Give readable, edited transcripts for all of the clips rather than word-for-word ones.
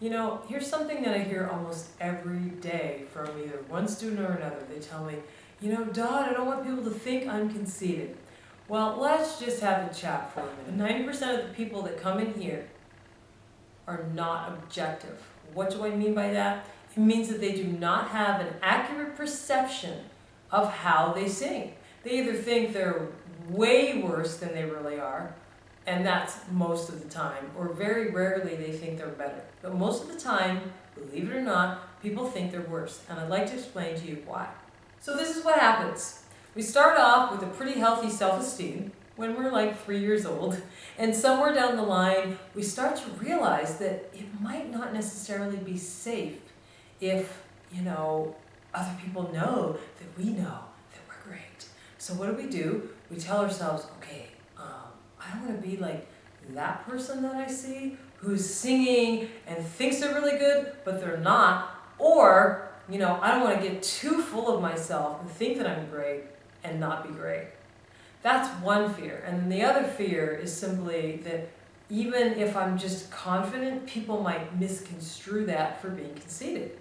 You know, here's something that I hear almost every day from either one student or another. They tell me, you know, Dot, I don't want people to think I'm conceited. Well, let's just have a chat for a minute. 90% of the people that come in here are not objective. What do I mean by that? It means that they do not have an accurate perception of how they sing. They either think they're way worse than they really are, and that's most of the time, or very rarely they think they're better. But most of the time, believe it or not, people think they're worse, and I'd like to explain to you why. So this is what happens. We start off with a pretty healthy self-esteem when we're like 3 years old, and somewhere down the line, we start to realize that it might not necessarily be safe if, you know, other people know that we know that we're great. So what do? We tell ourselves, okay, I don't want to be like that person that I see who's singing and thinks they're really good, but they're not. Or, you know, I don't want to get too full of myself and think that I'm great and not be great. That's one fear. And then the other fear is simply that even if I'm just confident, people might misconstrue that for being conceited.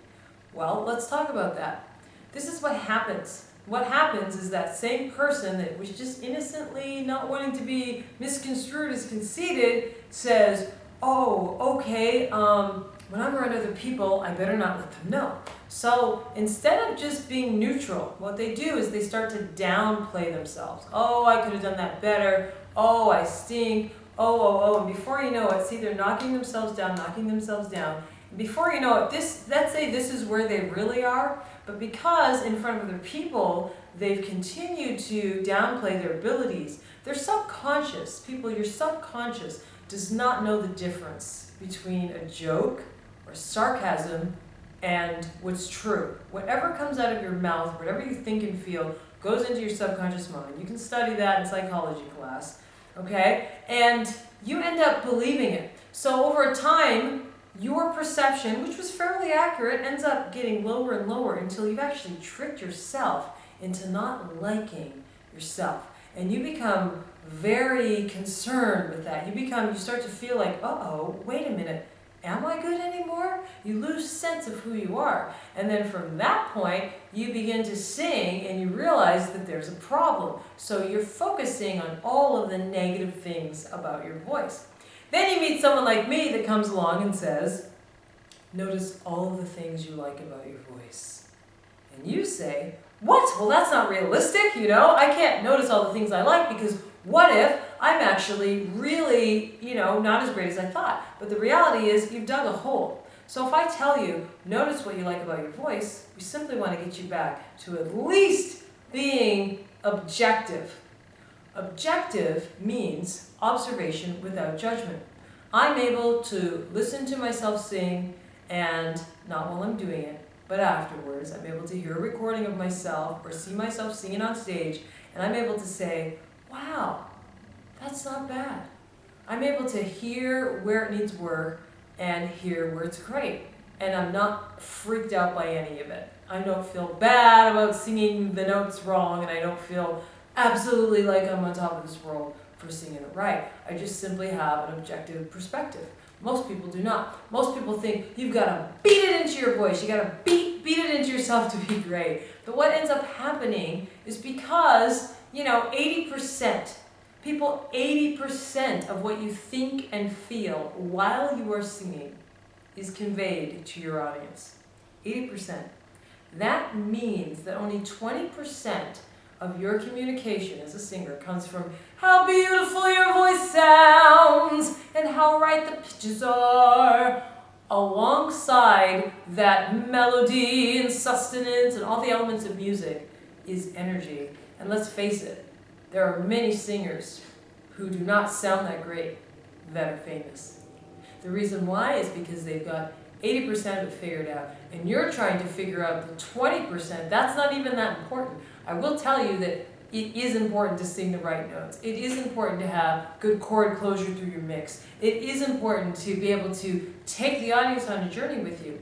Well, let's talk about that. This is what happens. What happens is that same person that was just innocently not wanting to be misconstrued as conceited says, oh, okay, when I'm around other people, I better not let them know. So instead of just being neutral, what they do is they start to downplay themselves. Oh, I could have done that better. Oh, I stink. Oh. And before you know it, see, they're knocking themselves down. And before you know it, let's say this is where they really are, but because in front of other people, they've continued to downplay their abilities, their subconscious, your subconscious does not know the difference between a joke or sarcasm and what's true. Whatever comes out of your mouth, whatever you think and feel, goes into your subconscious mind. You can study that in psychology class, okay? And you end up believing it. So over time, your perception, which was fairly accurate, ends up getting lower and lower until you've actually tricked yourself into not liking yourself. And you become very concerned with that. You start to feel like, uh-oh, wait a minute, am I good anymore? You lose sense of who you are. And then from that point, you begin to sing and you realize that there's a problem. So you're focusing on all of the negative things about your voice. Then you meet someone like me that comes along and says, notice all of the things you like about your voice. And you say, what? Well, that's not realistic, you know? I can't notice all the things I like because what if I'm actually really, you know, not as great as I thought? But the reality is you've dug a hole. So if I tell you, notice what you like about your voice, we simply want to get you back to at least being objective. Objective means observation without judgment. I'm able to listen to myself sing, and not while I'm doing it, but afterwards. I'm able to hear a recording of myself or see myself singing on stage, and I'm able to say, wow, that's not bad. I'm able to hear where it needs work and hear where it's great. And I'm not freaked out by any of it. I don't feel bad about singing the notes wrong, and I don't feel absolutely like I'm on top of this world for singing it right. I just simply have an objective perspective. Most people do not. Most people think you've got to beat it into your voice. You got to beat it into yourself to be great. But what ends up happening is because, you know, 80% of what you think and feel while you are singing is conveyed to your audience. 80%. That means that only 20% of your communication as a singer comes from how beautiful your voice sounds and how right the pitches are, alongside that melody and sustenance and all the elements of music is energy. And let's face it, there are many singers who do not sound that great that are famous. The reason why is because they've got 80% of it figured out, and you're trying to figure out the 20%. That's not even that important. I will tell you that it is important to sing the right notes. It is important to have good chord closure through your mix. It is important to be able to take the audience on a journey with you.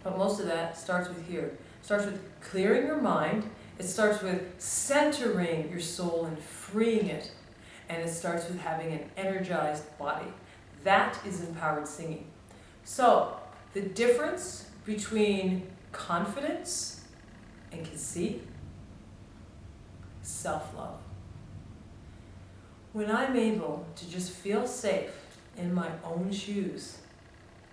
But most of that starts with here. It starts with clearing your mind. It starts with centering your soul and freeing it. And it starts with having an energized body. That is empowered singing. So, The difference between confidence and conceit? Self-love. When I'm able to just feel safe in my own shoes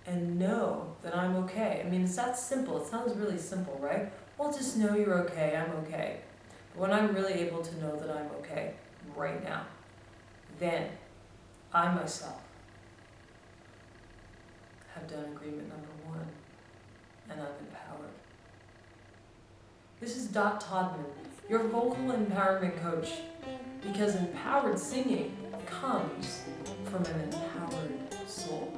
and know that I'm okay. I mean, it's that simple. It sounds really simple, right? Well, just know you're okay, I'm okay. But when I'm really able to know that I'm okay right now, then I myself have done agreement number 1, and I'm empowered. This is Todman, your vocal empowerment coach, because empowered singing comes from an empowered soul.